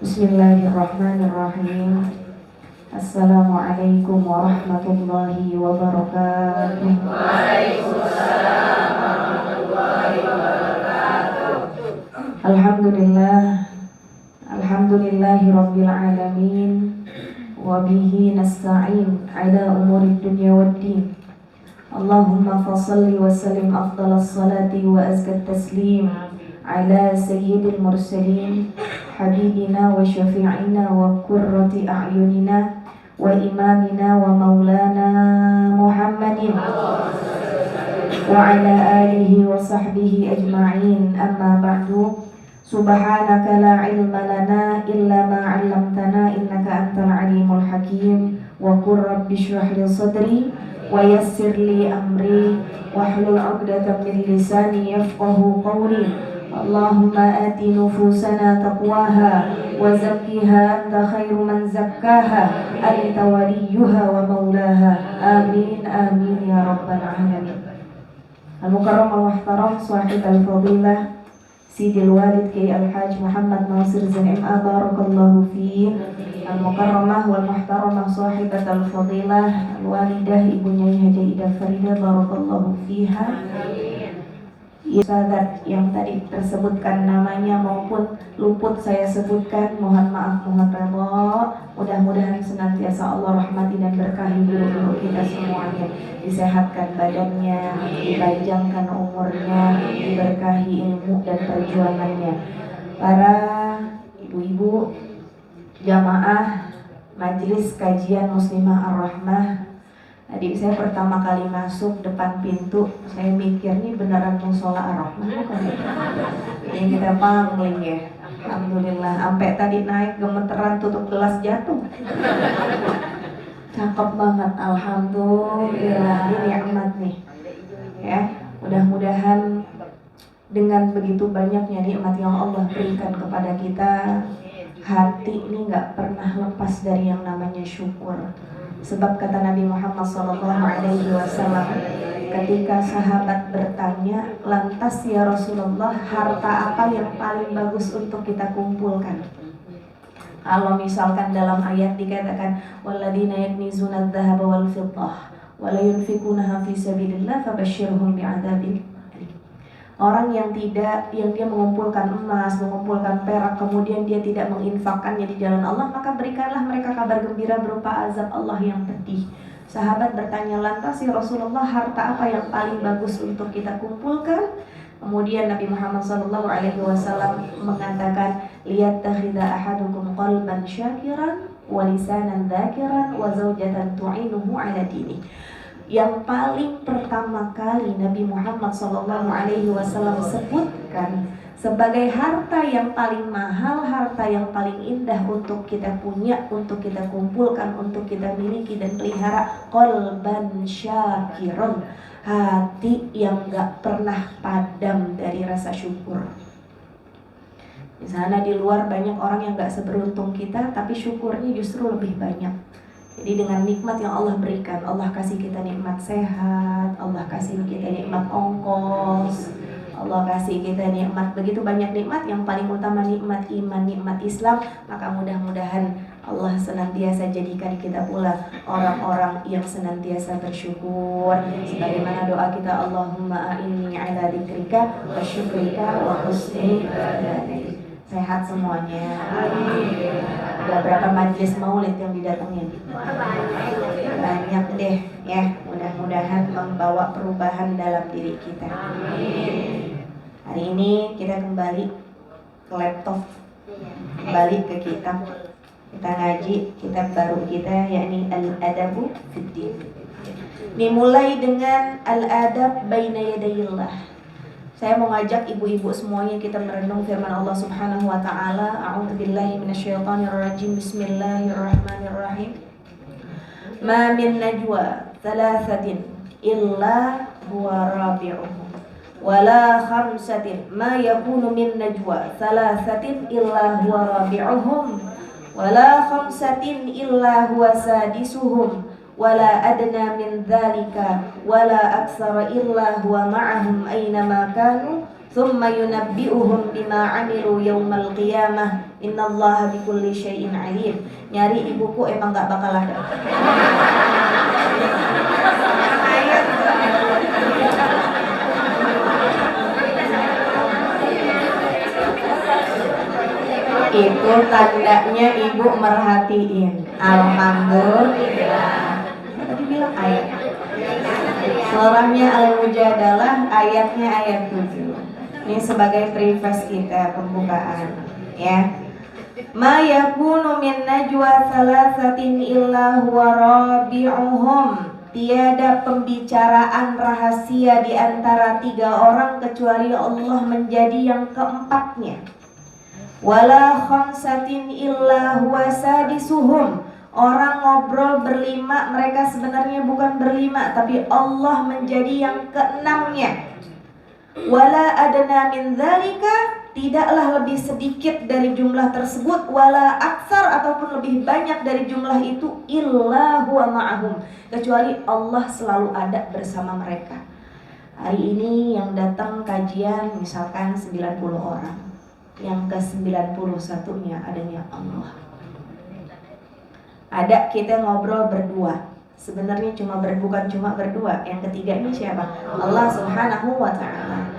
Bismillahirrahmanirrahim. Assalamualaikum warahmatullahi wabarakatuh. Waalaikumsalam warahmatullahi wabarakatuh. Alhamdulillahi rabbil alamin. Wa bihi nasta'in ala umurid dunya waddin. Allahumma fassalli wa sallim afdalas salati wa azkat taslim ala sayyidil mursalin habibina wa syafi'ina wa qurrati a'yunina wa imamina wa maulana Muhammadin wa ala alihi wa sahbihi ajma'in. Amma ba'du. Subhanaka la ilma lana illa ma 'allamtana innaka antal alimul hakim. Wa qur rabbi shrah li sadri wa yassir li amri wahlul 'uqdatam min lisani yafqahu qawli. Allahumma ati nufusana taqwaha wa zakkiha anta khairu man zakkaha anta waliyuha wa maulaha. Amin amin ya rabbal alamin. Al-Mukarram al-Muhtaram Sahib al-Fadilah Sidil Walid Kiai Al-Haj Muhammad Nasir Zain MA Barakallahu fi. Al-Mukarramah wal-Muhtaramah Sahibat al-Fadilah Al-Walidah Ibu Nyai Haji Ida Farida Barakallahu fiha. Ustadzat yang tadi tersebutkan namanya maupun luput saya sebutkan, mohon maaf, mohon redha. Mudah-mudahan senantiasa Allah rahmati dan berkahi guru-guru kita semuanya, disehatkan badannya, dipanjangkan umurnya, diberkahi ilmu dan perjuangannya. Para ibu-ibu jamaah Majelis Kajian Muslimah Ar-Rahmah, tadi saya pertama kali masuk depan pintu, saya mikir nih beneran musola Ar-Rahmah bukan ya? Ini kita pangling ya. Alhamdulillah, sampai tadi naik gemeteran tutup gelas jatuh. Cakep banget, alhamdulillah. Ini nikmat nih. Ya, mudah-mudahan dengan begitu banyaknya nikmat yang Allah berikan kepada kita, hati ini nggak pernah lepas dari yang namanya syukur. Sebab kata Nabi Muhammad SAW, ketika sahabat bertanya, lantas ya Rasulullah, harta apa yang paling bagus untuk kita kumpulkan? Kalau misalkan dalam ayat dikatakan, walladzina yaknizuna adz-dzahaba wal fiddah wa la yunfikunaha fi sabilillah fabashshirhum bi'adzabin. Orang yang dia mengumpulkan emas, mengumpulkan perak, kemudian dia tidak menginfakkannya di jalan Allah, maka berikanlah mereka kabar gembira berupa azab Allah yang pedih. Sahabat bertanya, lantas ya Rasulullah, harta apa yang paling bagus untuk kita kumpulkan? Kemudian Nabi Muhammad SAW mengatakan, liyattakhidha ahadukum qalban syakiran wa lisanan dzakiran wa zawjatan tu'inuhu ala dini. Yang paling pertama kali Nabi Muhammad SAW sebutkan sebagai harta yang paling mahal, harta yang paling indah untuk kita punya, untuk kita kumpulkan, untuk kita miliki dan pelihara, qalban syakirun, hati yang gak pernah padam dari rasa syukur. Di sana di luar banyak orang yang gak seberuntung kita, tapi syukurnya justru lebih banyak. Jadi dengan nikmat yang Allah berikan, Allah kasih kita nikmat sehat, Allah kasih kita nikmat ongkos, Allah kasih kita nikmat, begitu banyak nikmat. Yang paling utama nikmat iman, nikmat Islam. Maka mudah-mudahan Allah senantiasa jadikan kita pula orang-orang yang senantiasa bersyukur. Sebagaimana doa kita, Allahumma a'inni ala dzikrika wa syukrika wa husni ibadatik. Sehat semuanya. Udah berapa majelis maulid yang didatengin? Banyak deh ya. Mudah-mudahan membawa perubahan dalam diri kita. Hari ini kita kembali ke laptop, kembali ke kitab. Kita ngaji kitab baru kita, yakni Al-Adabu Fiddin. Dimulai dengan Al-Adab Baina Yadayillah. Saya mau ngajak ibu-ibu semuanya kita merenung firman Allah Subhanahu wa taala. A'udzubillahi minasyaitonirrajim. Bismillahirrahmanirrahim. Ma min najwa thalathatin illa huwa rabi'uhum wala khamsatin ma yakunu min najwa thalathatin illa huwa rabi'uhum wala khamsatin illa huwa sadisuhum wala adna min dzalika wala aktsara illa huwa ma'ahum aynama kanu thumma yunabbi'uhum bima 'amilu yaumal qiyamah innallaha bikulli syai'in 'alim. Nyari di buku emang gak bakal ada. Itu tandanya ibu merhatiin. Alhamdulillah. Tadi bilang ayat. Surahnya Al-Mujadalah, ayatnya ayat 7. Ini sebagai preface kita pembukaan, ya. Ma yakunu min najwa thalathatin illa huwa rabi'uhum. Tiada pembicaraan rahasia di antara 3 orang kecuali Allah menjadi yang keempatnya. Wala khamsatin illa huwa sadisuhum. Orang ngobrol berlima, mereka sebenarnya bukan berlima, tapi Allah menjadi yang keenamnya. Wala adna min dzalika, tidaklah lebih sedikit dari jumlah tersebut, wala aksar ataupun lebih banyak dari jumlah itu, illa huwa ma'ahum, kecuali Allah selalu ada bersama mereka. Hari ini yang datang kajian misalkan 90 orang, yang ke-91-nya adanya Allah. Ada kita ngobrol berdua, sebenarnya bukan cuma berdua, yang ketiga ini siapa? Allah Subhanahu wa ta'ala.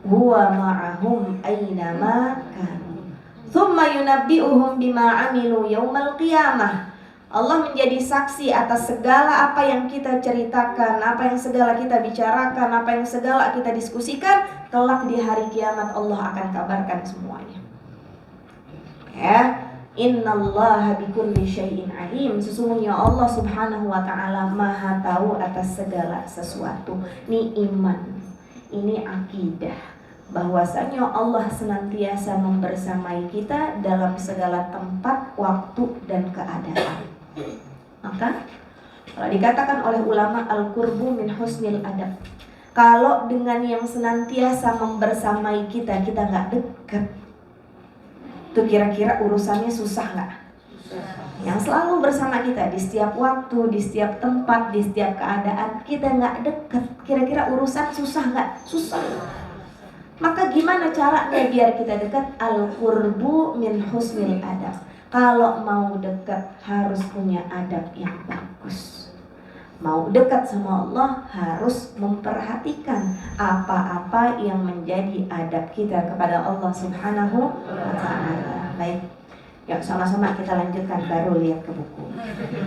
Huwa ma'ahum aynama kanu thumma yunabbi'uhum bima 'amilu yaumal qiyamah. Allah menjadi saksi atas segala apa yang kita ceritakan, apa yang segala kita bicarakan, apa yang segala kita diskusikan. Kelak di hari kiamat Allah akan kabarkan semuanya, ya. Innallaha bikulli syai'in alim. Sesungguhnya Allah Subhanahu wa ta'ala maha tahu atas segala sesuatu. Ini iman, ini akidah, bahwasanya Allah senantiasa membersamai kita dalam segala tempat, waktu, dan keadaan. Maka kalau dikatakan oleh ulama al-qurbu min husnil adab, kalau dengan yang senantiasa membersamai kita gak dekat, itu kira-kira urusannya susah gak? Yang selalu bersama kita di setiap waktu, di setiap tempat, di setiap keadaan, kita gak dekat, kira-kira urusan susah gak? Susah. Maka gimana caranya biar kita dekat? Al-qurbu min husnil adab. Kalau mau dekat harus punya adab yang bagus. Mau dekat sama Allah harus memperhatikan apa-apa yang menjadi adab kita kepada Allah Subhanahu wa ta'ala. Baik, yuk sama-sama kita lanjutkan, baru lihat ke buku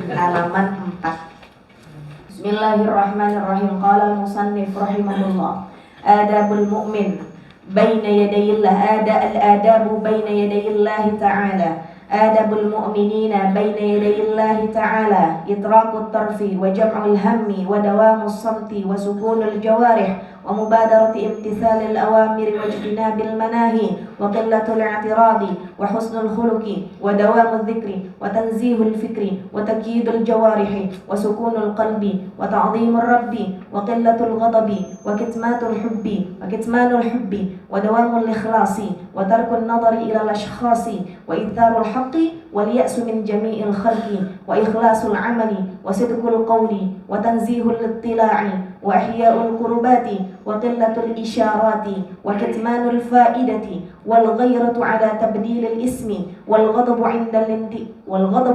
halaman 4. Bismillahirrahmanirrahim. Qala al-musannif rahimahullah, adabul mu'min baina yadayillah, al-adabu baina yadayillah ta'ala. آداب المؤمنين بين يدي الله تعالى إطراق الطرف وجمع الهم ودوام الصمت وسكون الجوارح ومبادرة امتثال الأوامر واجتناب المناهي وقلة الاعتراض وحسن الخلق ودوام الذكر وتنزيه الفكر وتكييد الجوارح وسكون القلب وتعظيم الرب وقلة الغضب وكتمان الحب ودوام الإخلاص وترك النظر إلى الأشخاص وإثار الحق واليأس من جميع الخلق وإخلاص العمل وصدق القول وتنزيه الاطلاع وإحياء القربات وقلة الإشارات وكتمان الفائدة والغيرة على تبديل الاسم والغضب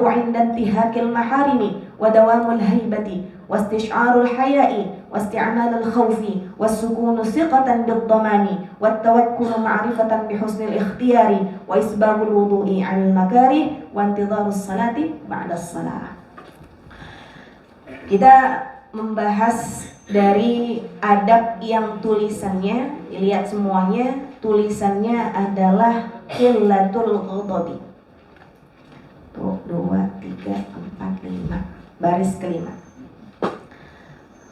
عند انتهاك المحارم ودوام الهيبة واستشعار الحياء واستعمال الخوف والسكون ثقة بالضمان والتوكل معرفة بحسن الاختيار وإسباغ الوضوء عن المكاره وانتظار الصلاة بعد الصلاة. Kita membahas dari adab yang tulisannya, dilihat semuanya, tulisannya adalah qillatul ghadabi. 2, 3, 4, 5, baris kelima.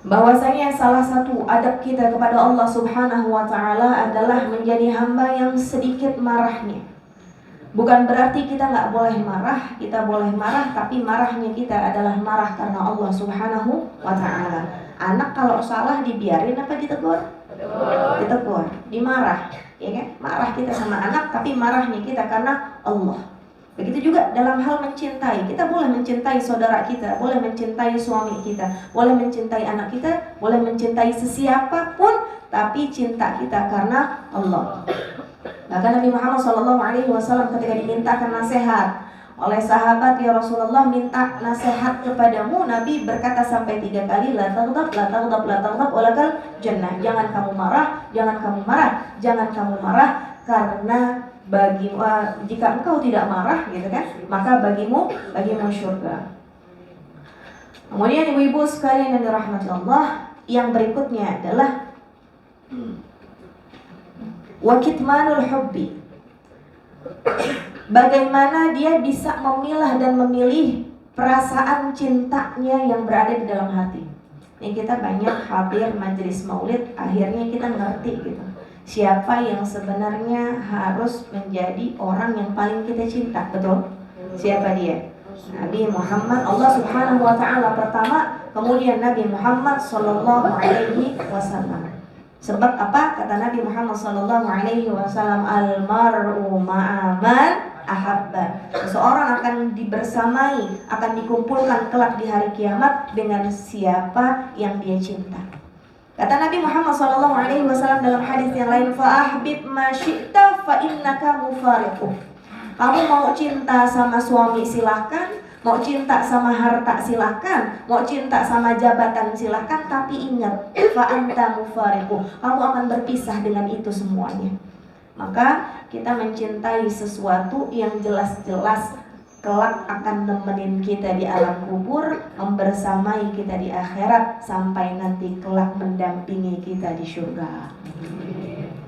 Bahwasanya salah satu adab kita kepada Allah Subhanahu wa ta'ala adalah menjadi hamba yang sedikit marahnya. Bukan berarti kita nggak boleh marah, kita boleh marah, tapi marahnya kita adalah marah karena Allah Subhanahu wa ta'ala. Anak kalau salah dibiarin apa ditegur? Ditegur, dimarah, ya kan? Marah kita sama anak, tapi marahnya kita karena Allah. Begitu juga dalam hal mencintai, kita boleh mencintai saudara kita, boleh mencintai suami kita, boleh mencintai anak kita, boleh mencintai sesiapapun, tapi cinta kita karena Allah. Bahkan Nabi Muhammad SAW ketika dimintakan nasihat oleh sahabat, ya Rasulullah, minta nasihat kepadamu, Nabi berkata sampai 3 kali, la taghdab, la taghdab, la taghdab, walakal jannah. Jangan kamu marah, jangan kamu marah, jangan kamu marah, karena jika engkau tidak marah, gitu kan, maka bagimu surga. Kemudian ibu-ibu sekalian yang dirahmati Allah, yang berikutnya adalah wa kitmanul hubbi. Bagaimana dia bisa memilah dan memilih perasaan cintanya yang berada di dalam hati. Ini kita banyak hadir majelis maulid, akhirnya kita ngerti gitu, siapa yang sebenarnya harus menjadi orang yang paling kita cinta. Betul? Siapa dia? Nabi Muhammad, Allah Subhanahu wa ta'ala pertama, kemudian Nabi Muhammad sallallahu alaihi wasallam. Sebab apa? Kata Nabi Muhammad sallallahu alaihi wasallam, al-mar'u ma'a man ahabba. Seseorang akan dibersamai, akan dikumpulkan kelak di hari kiamat dengan siapa yang dia cinta. Kata Nabi Muhammad sallallahu alaihi wasallam dalam hadis yang lain, fa ahbib ma syi'ta fa innaka mufariquh. Kamu mau cinta sama suami silahkan, mau cinta sama harta silahkan, mau cinta sama jabatan silahkan, tapi ingat, fa anta mufariquh, kamu akan berpisah dengan itu semuanya. Maka kita mencintai sesuatu yang jelas-jelas kelak akan nemenin kita di alam kubur, membersamai kita di akhirat, sampai nanti kelak mendampingi kita di surga.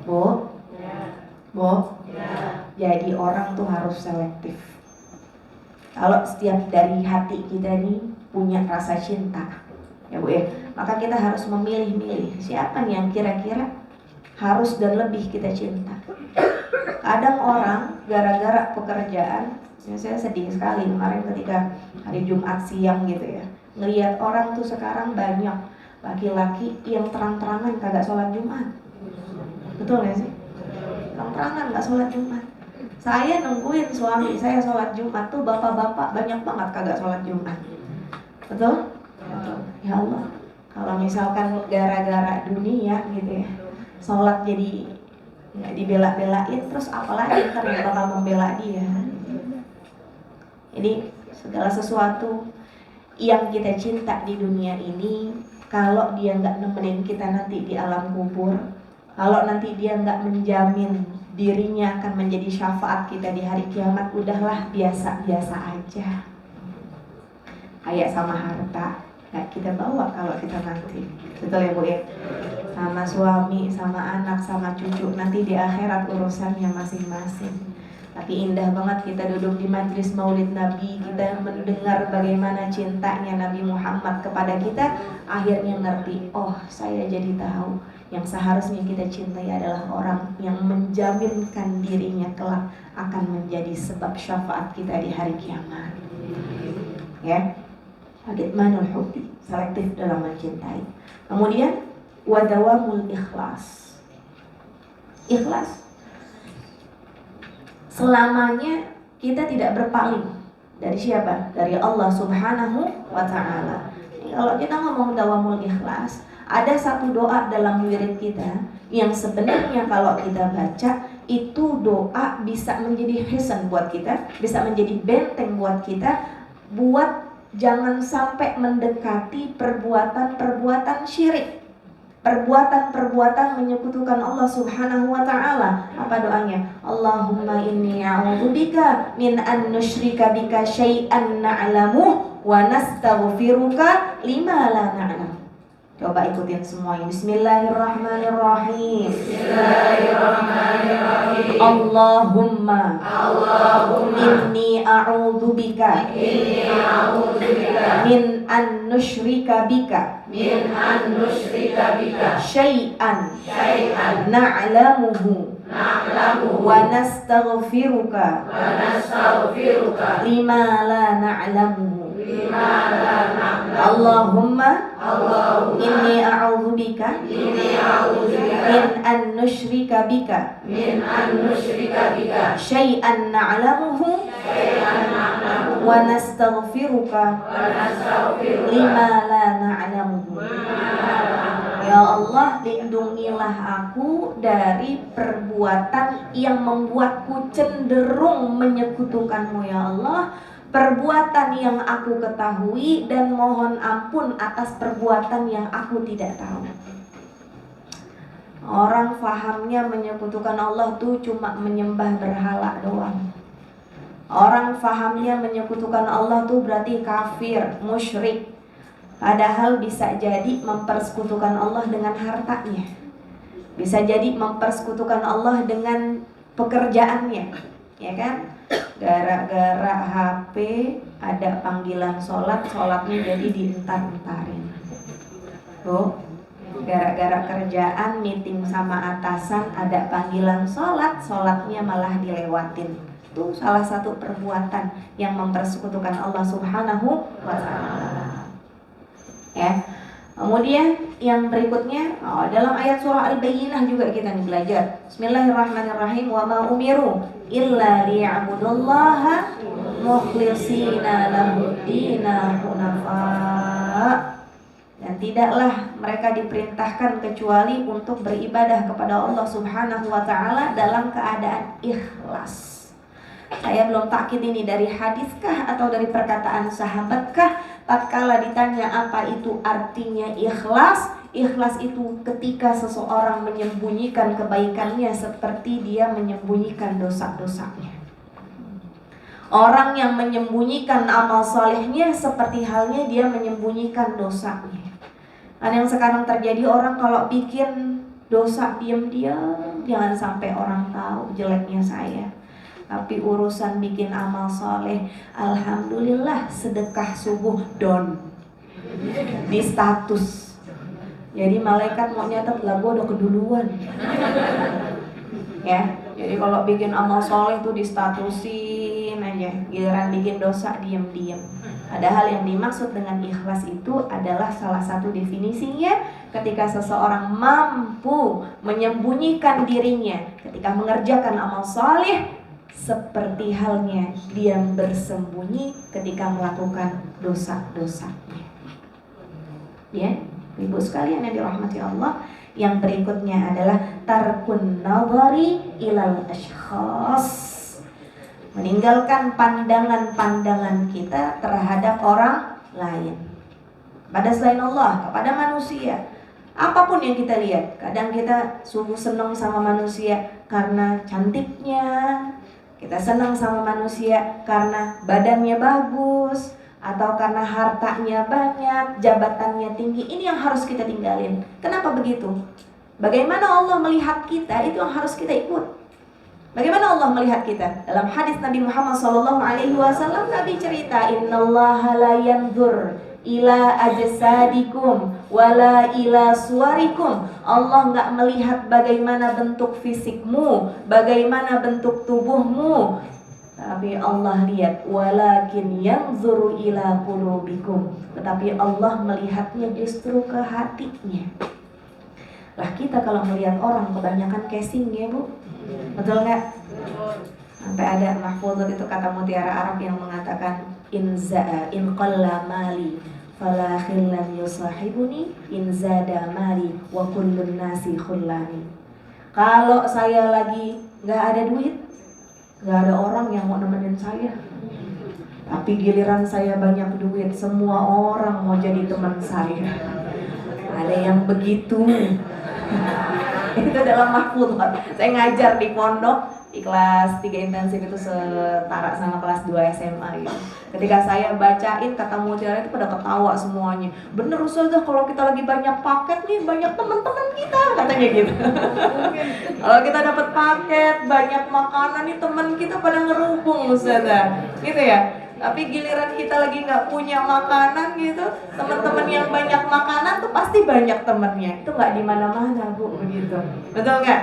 Bu? Bu? Jadi orang tuh harus selektif. Kalau setiap dari hati kita nih punya rasa cinta, ya Bu ya, maka kita harus memilih-milih siapa nih yang kira-kira harus dan lebih kita cinta. Kadang orang gara-gara pekerjaan, saya sedih sekali kemarin ketika hari Jumat siang gitu ya, ngelihat orang tuh sekarang banyak laki-laki yang terang-terangan kagak sholat Jumat. Betul gak sih? Terang-terangan gak sholat Jumat. Saya nungguin suami saya sholat Jumat tuh bapak-bapak banyak banget kagak sholat Jumat. Betul? Betul. Ya Allah, kalau misalkan gara-gara dunia gitu ya, sholat jadi nggak dibela-belain, terus apalagi ntar yang bakal membela dia. Jadi segala sesuatu yang kita cinta di dunia ini, kalau dia nggak nemenin kita nanti di alam kubur, kalau nanti dia nggak menjamin dirinya akan menjadi syafaat kita di hari kiamat, udahlah biasa-biasa aja. Kayak sama harta, nggak kita bawa kalau kita nanti. Betul ya Bu ya? Sama suami, sama anak, sama cucu, nanti di akhirat urusannya masing-masing. Tapi indah banget kita duduk di majelis maulid Nabi, kita mendengar bagaimana cintanya Nabi Muhammad kepada kita, akhirnya ngerti, oh saya jadi tahu yang seharusnya kita cintai adalah orang yang menjaminkan dirinya kelak akan menjadi sebab syafaat kita di hari kiamat. Ya, Kitmanul hubbi, selektif dalam mencintai. Kemudian wadawamul ikhlas. Ikhlas, selamanya kita tidak berpaling dari siapa? Dari Allah Subhanahu wa ta'ala. Kalau kita ngomong dawamul ikhlas, ada satu doa dalam wirid kita yang sebenarnya kalau kita baca, itu doa bisa menjadi hisan buat kita, bisa menjadi benteng buat kita, buat jangan sampai mendekati perbuatan-perbuatan syirik, perbuatan-perbuatan menyekutukan Allah Subhanahu wa ta'ala. Apa doanya? Allahumma inni a'udzubika min an nusyrika bika syai'an na'lamuh wa nastaghfiruka lima la na'lam. Coba ikutin semuanya. Bismillahirrahmanirrahim. Bismillahirrahmanirrahim. Allahumma inni a'udzubika min an nusyrika bika syai'an na'lamuhu wa nastaghfiruka lima la na'lamuhu. Allahumma inni a'udzubika min an nusyrika bika syai'an na'lamuhu wa nastaghfiruka lima la na'lamuhu. Ya Allah, lindungilah aku dari perbuatan yang membuatku cenderung menyekutukanmu ya Allah, perbuatan yang aku ketahui, dan mohon ampun atas perbuatan yang aku tidak tahu. Orang fahamnya menyekutukan Allah tuh cuma menyembah berhala doang. Orang fahamnya menyekutukan Allah tuh berarti kafir, musyrik. Padahal bisa jadi mempersekutukan Allah dengan hartanya, bisa jadi mempersekutukan Allah dengan pekerjaannya, ya kan? Gara-gara HP ada panggilan sholat, sholatnya jadi dientar-entarin. Tuh, gara-gara kerjaan meeting sama atasan ada panggilan sholat, sholatnya malah dilewatin. Itu salah satu perbuatan yang mempersekutukan Allah Subhanahu wa ta'ala. Ya. Kemudian yang berikutnya dalam ayat surah Al-Bayyinah juga kita nih belajar. Bismillahirrahmanirrahim. Wa ma umiru illa liya'budullaha mukhlishina lahud-dina hunafa. Dan tidaklah mereka diperintahkan kecuali untuk beribadah kepada Allah Subhanahu wa ta'ala dalam keadaan ikhlas. Saya belum takkid ini dari hadiskah atau dari perkataan sahabatkah. Tatkala ditanya apa itu artinya ikhlas, ikhlas itu ketika seseorang menyembunyikan kebaikannya seperti dia menyembunyikan dosa-dosanya. Orang yang menyembunyikan amal solehnya seperti halnya dia menyembunyikan dosanya. Dan yang sekarang terjadi, orang kalau bikin dosa diam-diam, jangan sampai orang tahu jeleknya saya. Tapi urusan bikin amal soleh, alhamdulillah sedekah subuh don di status. Jadi malaikat mau nyatet lah, gue udah keduluan. Ya, jadi kalau bikin amal soleh tuh di statusin aja, giliran bikin dosa diam-diam. Padahal yang dimaksud dengan ikhlas itu adalah salah satu definisinya ketika seseorang mampu menyembunyikan dirinya ketika mengerjakan amal soleh, seperti halnya dia bersembunyi ketika melakukan dosa-dosanya. Ya, ibu sekalian yang dirahmati Allah, yang berikutnya adalah tarkun nadhari ilal ashkhas, meninggalkan pandangan-pandangan kita terhadap orang lain, pada selain Allah, kepada manusia. Apapun yang kita lihat, kadang kita sungguh senang sama manusia karena cantiknya, kita senang sama manusia karena badannya bagus, atau karena hartanya banyak, jabatannya tinggi. Ini yang harus kita tinggalin. Kenapa begitu? Bagaimana Allah melihat kita, itu yang harus kita ikut. Bagaimana Allah melihat kita? Dalam hadis Nabi Muhammad SAW, Nabi cerita, Innallaha la yanzur ila ajsadikum wala ila suwarikum. Allah enggak melihat bagaimana bentuk fisikmu, bagaimana bentuk tubuhmu, tapi Allah lihat walakin yanzuru ila qulubikum. Tetapi Allah melihatnya justru ke hatinya. Lah kita kalau melihat orang kebanyakan casing ya Bu, betul nggak? Sampai ada mahfudz itu kata mutiara Arab yang mengatakan in qalla mali fala khillan yusahibuni in zada mali wa kullun nasi khullani. Kalau saya lagi nggak ada duit, nggak ada orang yang mau nemenin saya. Tapi giliran saya banyak duit, semua orang mau jadi teman saya. Ada yang begitu. Itu dalam mahfudz. Saya ngajar di pondok, di kelas 3 intensif itu setara sama kelas 2 SMA gitu. Ketika saya bacain kata mutiara itu pada ketawa semuanya. Bener Ustazah, kalau kita lagi banyak paket nih, banyak teman-teman kita, katanya gitu. Kalau kita dapat paket, banyak makanan nih, teman kita pada ngerubung Ustazah, gitu ya. Tapi giliran kita lagi nggak punya makanan gitu, teman-teman yang banyak makanan tuh pasti banyak temennya. Itu nggak di mana-mana Bu, begitu. Betul nggak?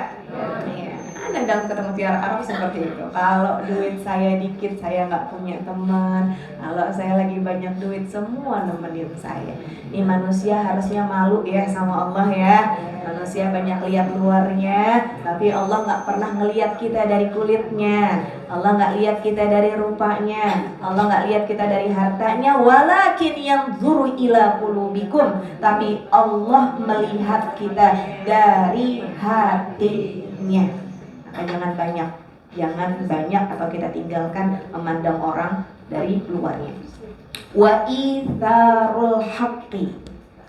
Ya. Ada Ada dalam kata Mutiara Arab seperti itu. Kalau duit saya dikit, saya nggak punya teman. Kalau saya lagi banyak duit, semua nemenin saya. Ini manusia harusnya malu ya sama Allah ya. Manusia banyak lihat luarnya, tapi Allah nggak pernah ngelihat kita dari kulitnya. Allah nggak lihat kita dari rupanya. Allah nggak lihat kita dari hartanya. Walakin yanzuru ila qulubikum. Tapi Allah melihat kita dari hatinya. Maka jangan banyak atau kita tinggalkan memandang orang dari luarnya. Wa itsarul haqqi.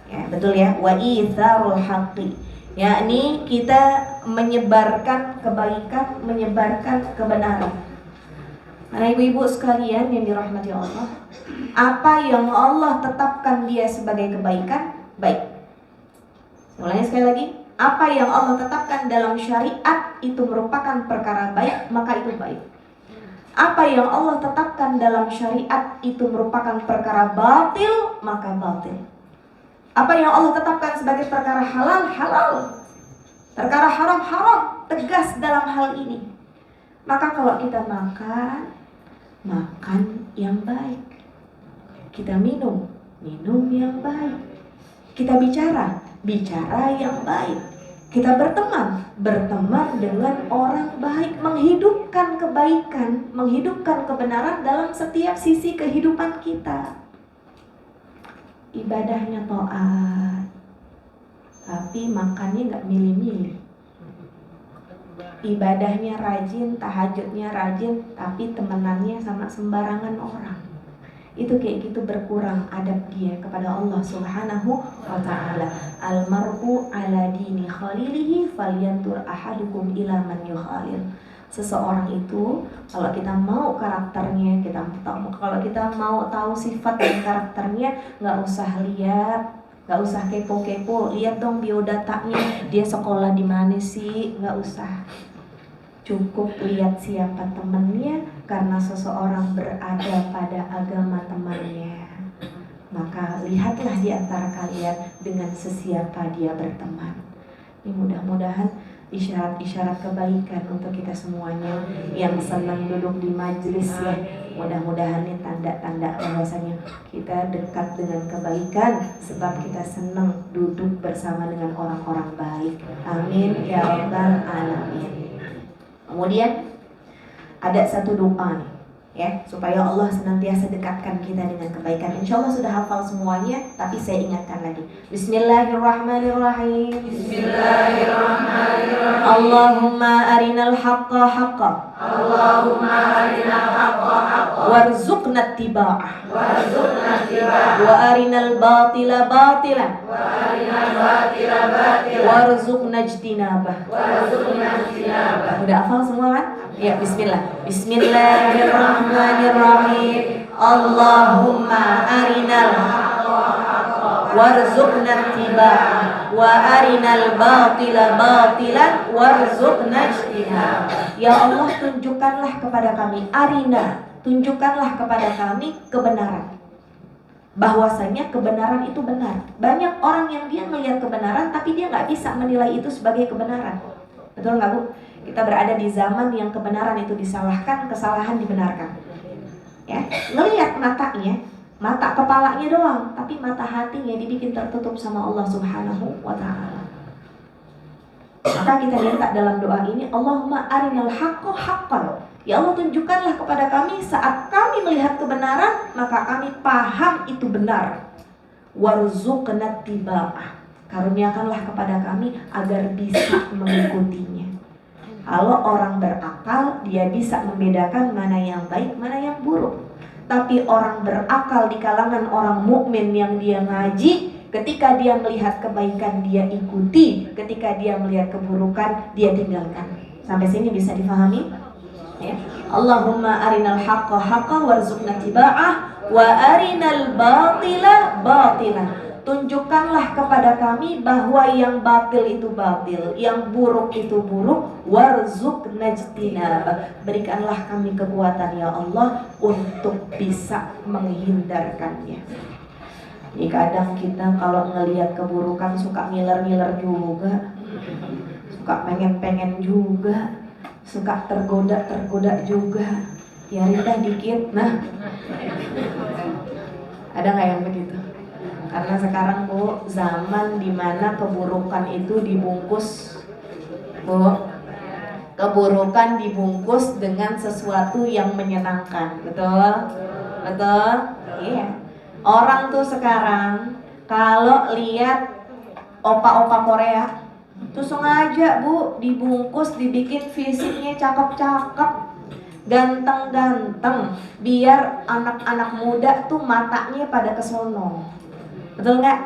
Ya, betul ya, wa itsarul haqqi. Yakni kita menyebarkan kebaikan, menyebarkan kebenaran. Karena ibu-ibu sekalian yang dirahmati Allah, apa yang Allah tetapkan dia sebagai kebaikan, baik. Mulai sekali lagi, apa yang Allah tetapkan dalam syariat itu merupakan perkara baik, maka itu baik. Apa yang Allah tetapkan dalam syariat itu merupakan perkara batil, maka batil. Apa yang Allah tetapkan sebagai perkara halal, halal. Perkara haram, haram. Tegas dalam hal ini. Maka kalau kita makan yang baik. Kita minum yang baik. Kita bicara yang baik. Kita berteman dengan orang baik, menghidupkan kebaikan, menghidupkan kebenaran dalam setiap sisi kehidupan kita. Ibadahnya taat, tapi makannya nggak milih-milih. Ibadahnya rajin, tahajudnya rajin, tapi temenannya sama sembarangan orang. Itu kayak gitu berkurang adab dia kepada Allah Subhanahu wa ta'ala. Almar'u ala dini khalilihi falyantur ahadukum ila man yukhalil. Seseorang itu kalau kita mau karakternya, kalau kita mau tahu sifat dan karakternya, nggak usah lihat, nggak usah kepo-kepo, lihat dong biodatanya, dia sekolah di mana sih, nggak usah. Cukup lihat siapa temannya, karena seseorang berada pada agama temannya. Maka lihatlah di antara kalian dengan sesiapa dia berteman. Ini mudah-mudahan isyarat-isyarat kebaikan untuk kita semuanya yang senang duduk di majelis ya. Mudah-mudahan ini tanda-tanda bahwasanya kita dekat dengan kebaikan, sebab kita senang duduk bersama dengan orang-orang baik. Amin ya rabbal alamin. Kemudian ada satu doa nih, ya, supaya Allah senantiasa dekatkan kita dengan kebaikan. Insya Allah sudah hafal semuanya, tapi saya ingatkan lagi. Bismillahirrahmanirrahim. Bismillahirrahmanirrahim. Allahumma arinal haqqa haqqa. Allahumma arinal haqqa haqqa. Warzuqna ittiba'ah. Warzuqna ittiba'ah. Wa arinal batila batila. Wa arinal batila batila. Warzuqna ijtinabah. Warzuqna ijtinabah. Udah hafal semua kan? Ya, bismillah. Bismillahirrahmanirrahim. Allahumma arinal warzuqna ittiba'ah wa arinal batila batilan warzuqna ijtinabah. Ya Allah, tunjukkanlah kepada kami tunjukkanlah kepada kami kebenaran. Bahwasanya kebenaran itu benar. Banyak orang yang dia melihat kebenaran tapi dia nggak bisa menilai itu sebagai kebenaran. Betul nggak Bu? Kita berada di zaman yang kebenaran itu disalahkan, kesalahan dibenarkan. Ya, ngelihat matanya, mata kepalanya doang, tapi mata hatinya dibikin tertutup sama Allah Subhanahu wa ta'ala. Maka kita minta dalam doa ini, Allahumma arinal haqqo haqqan. Ya Allah, tunjukkanlah kepada kami saat kami melihat kebenaran, maka kami paham itu benar. Warzuqna ittiba'ah. Karuniakanlah kepada kami agar bisa mengikutinya. Kalau orang berakal, dia bisa membedakan mana yang baik, mana yang buruk. Tapi orang berakal di kalangan orang mukmin yang dia ngaji, ketika dia melihat kebaikan dia ikuti, ketika dia melihat keburukan dia tinggalkan. Sampai sini bisa difahami? Ya. Allahumma arinal haqqa haqqa warzuqna ittiba'ah wa arinal batila batilan. Tunjukkanlah kepada kami bahwa yang batil itu batil, yang buruk itu buruk. Warzuqna ijtinabah. Berikanlah kami kekuatan ya Allah untuk bisa menghindarkannya. Jadi kadang kita kalau ngelihat keburukan suka ngiler-ngiler juga, suka pengen-pengen juga. suka tergoda juga, ya rindah dikit. Nah, ada nggak yang begitu? Karena sekarang Bu, zaman dimana keburukan itu dibungkus, Bu, keburukan dibungkus dengan sesuatu yang menyenangkan, betul? Betul? Iya. Orang tuh sekarang kalau lihat opa-opa Korea tuh sengaja Bu dibungkus, dibikin fisiknya cakep-cakep, ganteng-ganteng, biar anak-anak muda tuh matanya pada kesono. Betul nggak?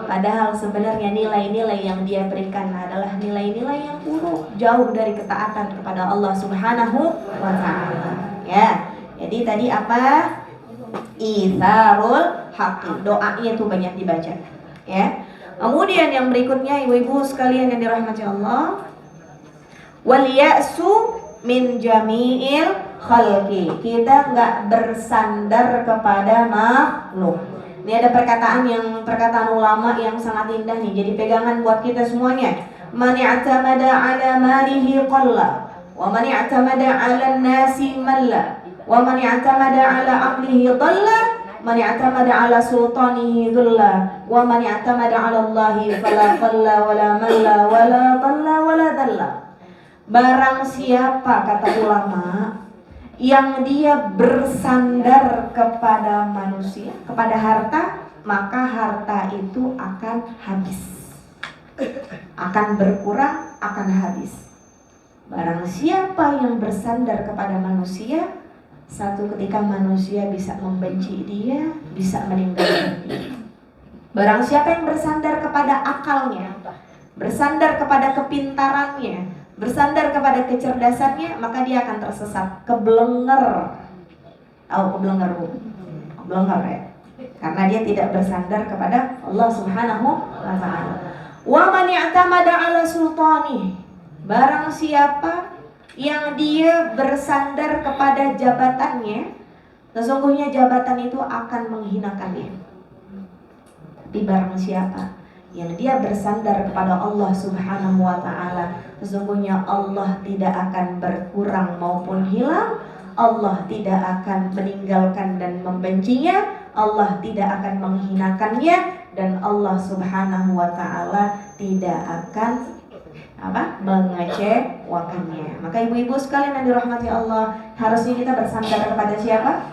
Padahal sebenarnya nilai-nilai yang dia berikan adalah nilai-nilai yang buruk, jauh dari ketaatan kepada Allah Subhanahu wa ta'ala. Ya. Jadi tadi apa? Itharul haqqi. Doanya itu banyak dibaca. Ya. Kemudian yang berikutnya ibu-ibu sekalian yang dirahmati Allah, wal ya'su min jami'il khalqi. Kita enggak bersandar kepada makhluk. Ini ada perkataan ulama yang sangat indah nih, jadi pegangan buat kita semuanya. Man i'tamada 'ala malihi qalla, wa man i'tamada 'ala an-nasi malla, wa man i'tamada 'ala 'aqlihi dhalla, man i'tamada 'ala sultanihi dhulla, wa man i'tamada 'ala Allahi fala qalla wala malla wala dhalla wala dhalla. Barang siapa, kata ulama, yang dia bersandar kepada manusia, kepada harta, maka harta itu akan habis, akan berkurang, akan habis. Barang siapa yang bersandar kepada manusia, satu ketika manusia bisa membenci dia, bisa meninggalkan dia. Barang siapa yang bersandar kepada akalnya, bersandar kepada kepintarannya, bersandar kepada kecerdasannya, maka dia akan tersesat, keblenger. Tahu keblenger Bu? Keblenger ya. Karena dia tidak bersandar kepada Allah Subhanahu wa ta'ala. Wa man i'tamada 'ala sultani. Barang siapa yang dia bersandar kepada jabatannya, sesungguhnya jabatan itu akan menghinakannya. Tapi barang siapa yang dia bersandar kepada Allah Subhanahu wa ta'ala, sesungguhnya Allah tidak akan berkurang maupun hilang, Allah tidak akan meninggalkan dan membencinya, Allah tidak akan menghinakannya, dan Allah Subhanahu wa ta'ala tidak akan mengecewakannya. Maka ibu-ibu sekalian yang dirahmati Allah, harusnya kita bersandar kepada siapa?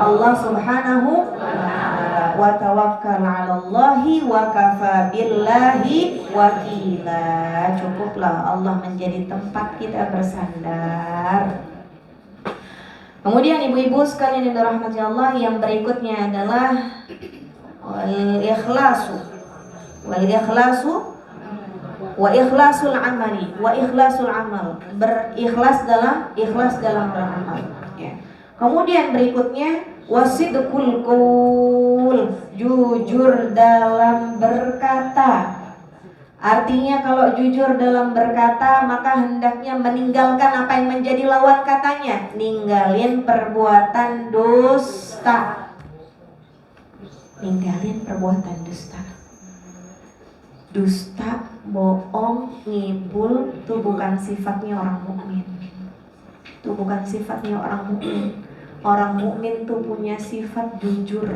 Allah Subhanahu wa ta'ala. Wa tawakkal 'ala Allahi wa kafa billahi wakila. Cukuplah Allah menjadi tempat kita bersandar. Kemudian ibu-ibu sekalian yang dirahmati Allah, yang berikutnya adalah wal ikhlasu wa ikhlasul amali, wa ikhlasul amal, berikhlas dalam beramal, ya. Kemudian berikutnya wasidqul qaul, jujur dalam berkata. Artinya kalau jujur dalam berkata, maka hendaknya meninggalkan apa yang menjadi lawan katanya, ninggalin perbuatan dusta. Ninggalin perbuatan dusta. Dusta, bohong, ngibul, itu bukan sifatnya orang mukmin. Itu bukan sifatnya orang mukmin. Orang mukmin tuh punya sifat jujur.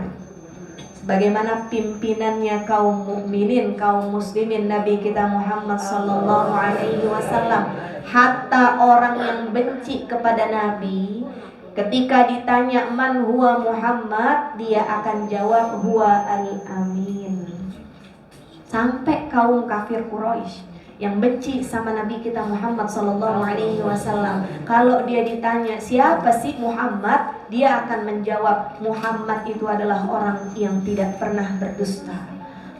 Sebagaimana pimpinannya kaum mukminin, kaum muslimin Nabi kita Muhammad sallallahu alaihi wasallam. Hatta orang yang benci kepada Nabi, ketika ditanya man huwa Muhammad, dia akan jawab huwa al-amin. Sampai kaum kafir Quraisy yang benci sama Nabi kita Muhammad sallallahu alaihi wasallam, kalau dia ditanya siapa sih Muhammad, dia akan menjawab Muhammad itu adalah orang yang tidak pernah berdusta.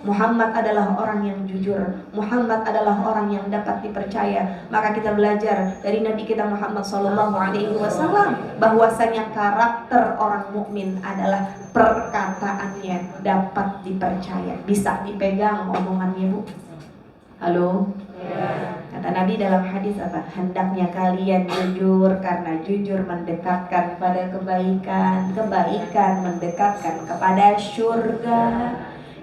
Muhammad adalah orang yang jujur. Muhammad adalah orang yang dapat dipercaya. Maka kita belajar dari Nabi kita Muhammad sallallahu alaihi wasallam bahwasanya karakter orang mukmin adalah perkataannya dapat dipercaya, bisa dipegang omongannya, Bu. Halo? Kata Nabi dalam hadis apa? Hendaknya kalian jujur, karena jujur mendekatkan pada kebaikan, kebaikan mendekatkan kepada syurga.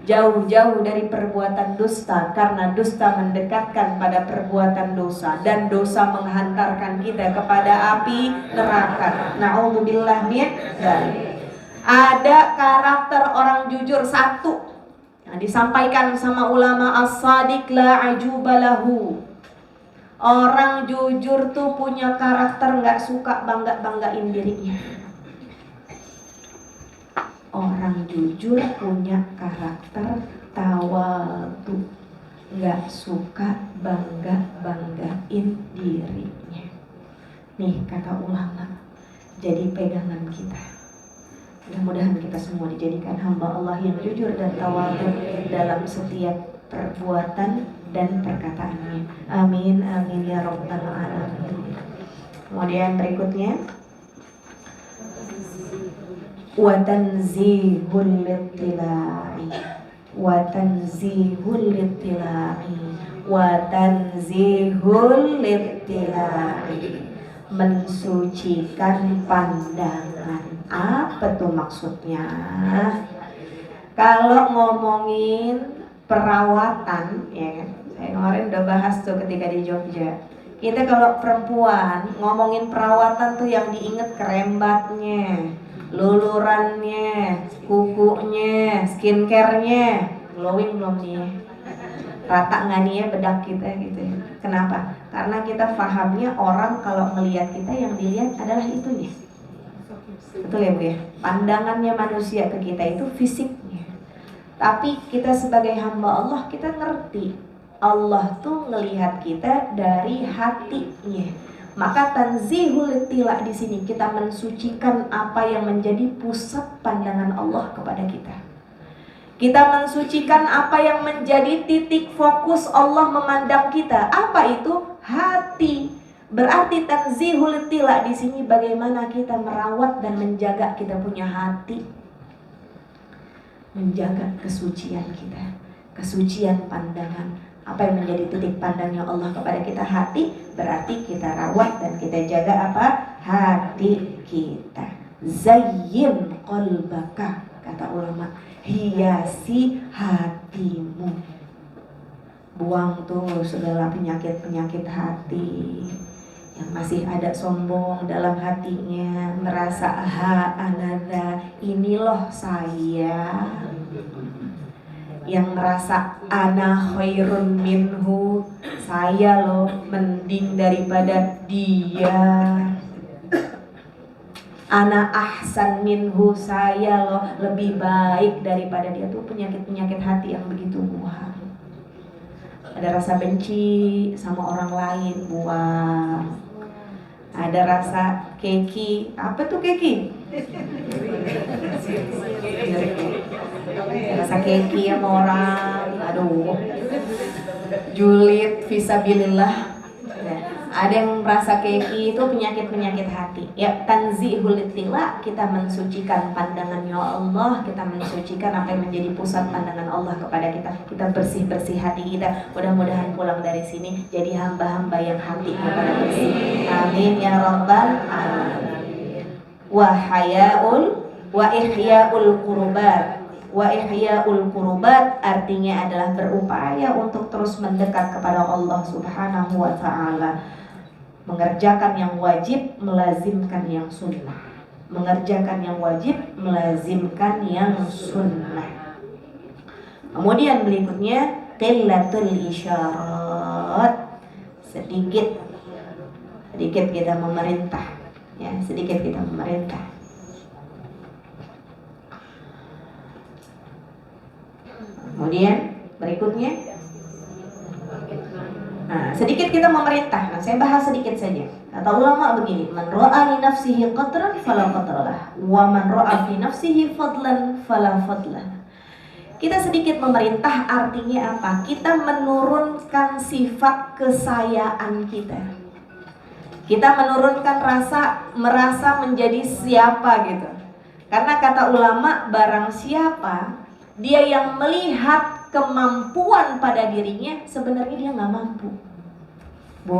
jauh-jauh dari perbuatan dusta, karena dusta mendekatkan pada perbuatan dosa, dan dosa menghantarkan kita kepada api neraka. Na'udzubillah min dzalik. Ada karakter orang jujur satu yang disampaikan sama ulama as-sadiq la ajubalahu. Orang jujur tuh punya karakter gak suka bangga-banggain dirinya. Orang jujur punya karakter tawadu, gak suka bangga-banggain dirinya. Nih kata ulama, jadi pegangan kita. Mudah-mudahan kita semua dijadikan hamba Allah yang jujur dan tawadu dalam setiap perbuatan dan perkataannya. Amin amin ya rabbal alamin. Kemudian berikutnya, wa tanzihul ittila'i, wa tanzihul ittila'i, wa tanzihul ittila'i, mensucikan pandangan. Apa tuh maksudnya? Kalau ngomongin perawatan, ya kan? Saya kemarin udah bahas tuh ketika di Jogja. Kita kalau perempuan ngomongin perawatan tuh yang diinget kerembatnya, lulurannya, kukunya, skincare-nya. Glowing belum nih? Rata nggak nih ya bedak kita gitu ya? Kenapa? Karena kita pahamnya orang kalau melihat kita yang dilihat adalah itunya. Betul ya Bu ya? Pandangannya manusia ke kita itu fisiknya. Tapi kita sebagai hamba Allah, kita ngerti Allah tuh ngelihat kita dari hatinya. Maka tanzihul ittila di sini kita mensucikan apa yang menjadi pusat pandangan Allah kepada kita. Kita mensucikan apa yang menjadi titik fokus Allah memandang kita. Apa itu? Hati. Berarti tanzihul ittila di sini bagaimana kita merawat dan menjaga kita punya hati. Menjaga kesucian kita, kesucian pandangan. Apa yang menjadi titik pandangnya Allah kepada kita? Hati. Berarti kita rawat dan kita jaga apa? Hati kita. Zayyin qalbaka, kata ulama, hiasi hatimu. Buang tuh segala penyakit-penyakit hati. Yang masih ada sombong dalam hatinya, merasa anada, ini loh saya. Yang merasa ana khairun minhu, saya loh mending daripada dia. Ana ahsan minhu, saya loh lebih baik daripada dia. Tuh penyakit-penyakit hati yang begitu buah. Ada rasa benci sama orang lain, buang. Ada rasa keki. Apa tuh keki? Rasa keki sama orang. Aduh, julid fisabilillah. Ada yang merasa keki, itu penyakit-penyakit hati. Ya, tanzihul ittila, kita mensucikan pandangannya Allah, kita mensucikan apa yang menjadi pusat pandangan Allah kepada kita. Kita bersih-bersih hati kita. Mudah-mudahan pulang dari sini jadi hamba-hamba yang hatinya pada bersih. Amin ya rabbal alamin. Wa hayaul wa ihya'ul qurbat. Wa ihya'ul qurbat artinya adalah berupaya untuk terus mendekat kepada Allah Subhanahu wa taala. Mengerjakan yang wajib, melazimkan yang sunnah. Mengerjakan yang wajib, melazimkan yang sunnah. Kemudian berikutnya qillatul isyarat. Sedikit kita memerintah, ya, sedikit kita memerintah. Kemudian berikutnya, sedikit kita memerintah. Saya bahas sedikit saja. Kata ulama begini, man ra'a li nafsihi qatran fala qatralah, wa man ra'a fi nafsihi fadlan fala fadlan. Kita sedikit memerintah artinya apa? Kita menurunkan sifat kesayaan kita. Kita menurunkan merasa menjadi siapa gitu. Karena kata ulama, barang siapa dia yang melihat kemampuan pada dirinya, sebenarnya dia nggak mampu. Bu,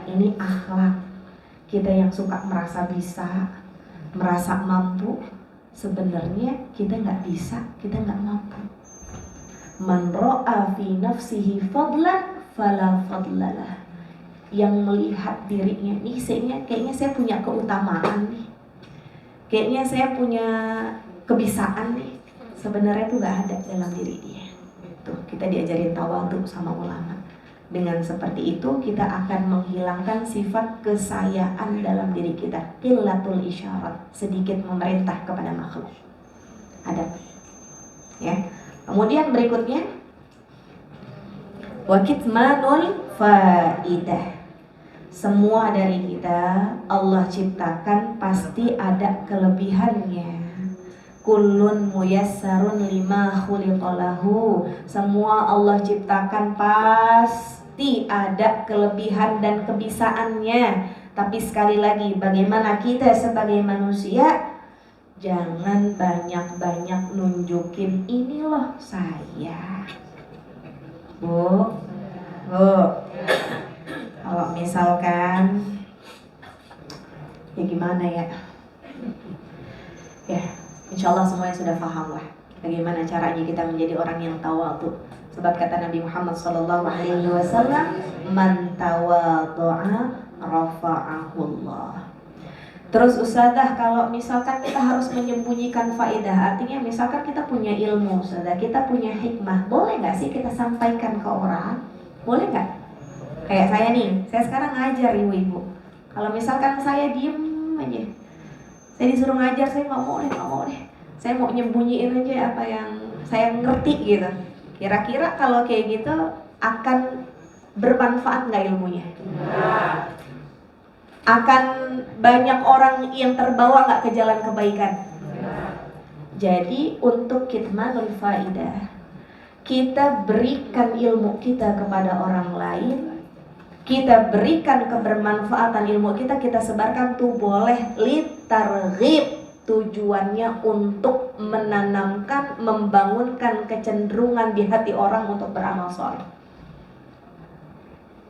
ini akhlak kita yang suka merasa bisa, merasa mampu. Sebenarnya kita nggak bisa, kita nggak mampu. Man ra'a fi nafsihi fadlan fala fadlalah. Yang melihat dirinya nih, kayaknya saya punya keutamaan nih, kayaknya saya punya kebisaan nih, sebenarnya itu gak ada dalam diri dia. Tuh, kita diajarin tawadhu sama ulama. Dengan seperti itu kita akan menghilangkan sifat kesayaan dalam diri kita. Qillatul isyarat, sedikit memerintah kepada makhluk. Ada. Ya. Kemudian berikutnya wa kitmanul faidah. Semua dari kita Allah ciptakan pasti ada kelebihannya. Kullun muyassarun lima khuliqalahu. Semua Allah ciptakan pasti ada kelebihan dan kebisaannya. Tapi sekali lagi, bagaimana kita sebagai manusia, jangan banyak-banyak nunjukin ini loh saya. Bu. Kalau misalkan ya gimana ya? Ya, insya Allah semuanya sudah paham lah bagaimana caranya kita menjadi orang yang tawadhu. Sebab kata Nabi Muhammad SAW, man tawadhu'a rafa'ahullah. Terus Ustazah, kalau misalkan kita harus menyembunyikan faedah, artinya misalkan kita punya ilmu, Ustazah, kita punya hikmah, boleh nggak sih kita sampaikan ke orang? Boleh nggak? Kayak saya nih, saya sekarang ngajar ibu-ibu. Kalau misalkan saya diem aja, saya disuruh ngajar, saya nggak mau deh. Saya mau nyembunyiin aja apa yang saya ngerti gitu. Kira-kira kalau kayak gitu akan bermanfaat nggak ilmunya? Akan banyak orang yang terbawa nggak ke jalan kebaikan? Jadi untuk kitmanul faidah, kita berikan ilmu kita kepada orang lain, kita berikan kebermanfaatan ilmu kita sebarkan tuh boleh, litarghib, tujuannya untuk menanamkan, membangunkan kecenderungan di hati orang untuk beramal soleh.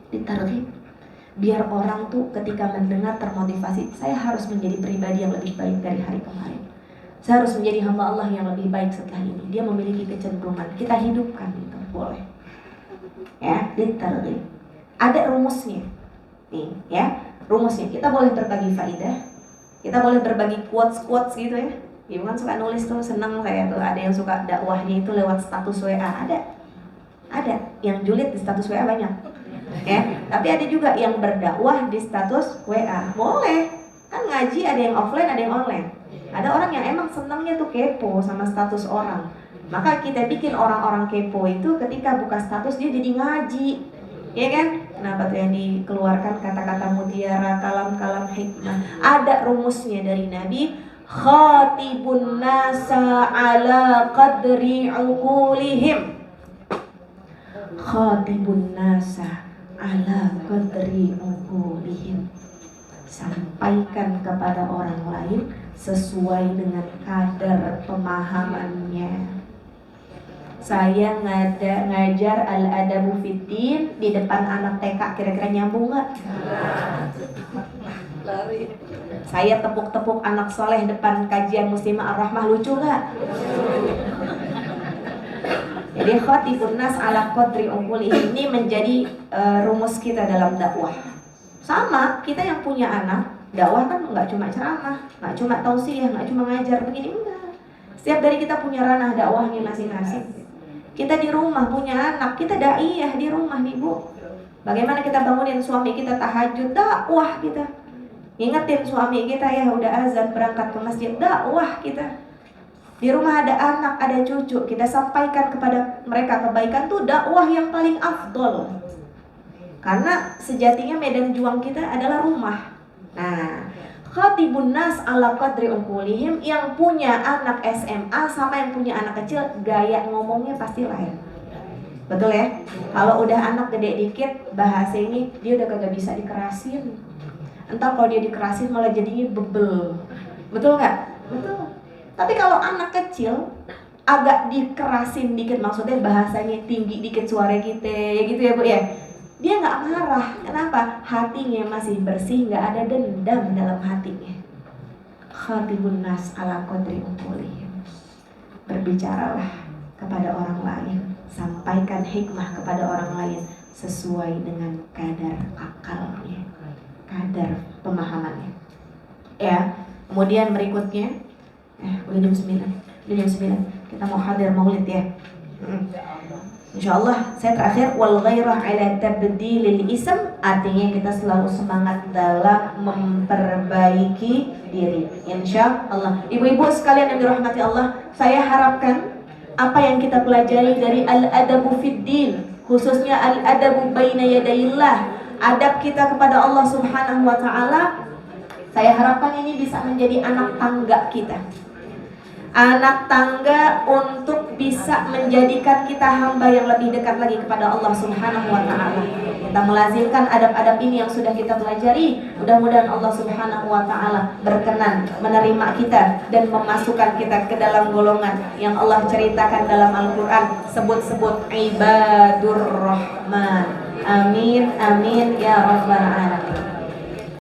Litarghib, biar orang tuh ketika mendengar termotivasi, saya harus menjadi pribadi yang lebih baik dari hari kemarin, saya harus menjadi hamba Allah yang lebih baik setelah ini. Dia memiliki kecenderungan, kita hidupkan itu, boleh. Ya, litarghib. Ada rumusnya, nih ya, rumusnya. Kita boleh berbagi faidah, kita boleh berbagi quotes gitu ya. Ibu kan suka nulis tuh, seneng saya tuh. Ada yang suka dakwahnya itu lewat status WA, ada yang julid di status WA banyak, ya. Tapi ada juga yang berdakwah di status WA, boleh. Kan ngaji ada yang offline, ada yang online. Ada orang yang emang senengnya tuh kepo sama status orang. Maka kita bikin orang-orang kepo itu ketika buka status dia jadi ngaji, ya kan? Kenapa tuh yang dikeluarkan kata-kata mutiara, kalam-kalam hikmah? Ada rumusnya dari Nabi. Khatibun nasa ala qadri uqulihim. Khatibun nasa ala qadri uqulihim. Sampaikan kepada orang lain sesuai dengan kadar pemahamannya. Saya ngajar al-adabu fiddin di depan anak TK, kira-kira nyambung gak? Lari. Saya tepuk-tepuk anak soleh depan kajian muslimah ar-rahmah, lucu gak? Jadi khatibun nas ala qadri uquli ini menjadi rumus kita dalam dakwah. Sama, kita yang punya anak, dakwah kan gak cuma ceramah, gak cuma tausiah, gak cuma ngajar begini, enggak. Setiap dari kita punya ranah dakwahnya masing-masing. Kita di rumah punya anak, kita daiyah di rumah nih Bu. Bagaimana kita bangunin suami kita tahajud, dakwah kita. Ingetin suami kita ya udah azan berangkat ke masjid, dakwah kita. Di rumah ada anak, ada cucu, kita sampaikan kepada mereka kebaikan tuh dakwah yang paling afdol. Karena sejatinya medan juang kita adalah rumah. Nah, khatibun nas ala qadri uqulihim, yang punya anak SMA sama yang punya anak kecil gaya ngomongnya pasti lain. Betul ya? Kalau udah anak gede dikit, bahasa ini dia udah kagak bisa dikerasin. Entar kalau dia dikerasin malah jadinya bebel. Betul nggak? Betul. Tapi kalau anak kecil agak dikerasin dikit, maksudnya bahasanya tinggi dikit suara kita, ya gitu ya Bu ya. Dia nggak marah, kenapa? Hatinya masih bersih, nggak ada dendam dalam hatinya. Khatibun nas ala qadri uqulihim. Berbicaralah kepada orang lain sampaikan hikmah kepada orang lain sesuai dengan kadar akalnya, kadar pemahamannya. Ya, kemudian berikutnya, udah jam 9, kita mau hadir maulid ya. Insyaallah saya terakhir wal ghairah ala tabdilil ism, artinya kita selalu semangat dalam memperbaiki diri. Insyaallah. Ibu-ibu sekalian yang dirahmati Allah, saya harapkan apa yang kita pelajari dari al-adabu fid din, khususnya al-adabu baina yadayillah, adab kita kepada Allah Subhanahu wa taala, saya harapkan ini bisa menjadi anak tangga kita. Anak tangga untuk bisa menjadikan kita hamba yang lebih dekat lagi kepada Allah Subhanahu wa taala. Kita melazimkan adab-adab ini yang sudah kita pelajari. Mudah-mudahan Allah Subhanahu wa taala berkenan menerima kita dan memasukkan kita ke dalam golongan yang Allah ceritakan dalam Al-Qur'an, sebut-sebut ibadur rahman. Amin amin ya rabbal alamin.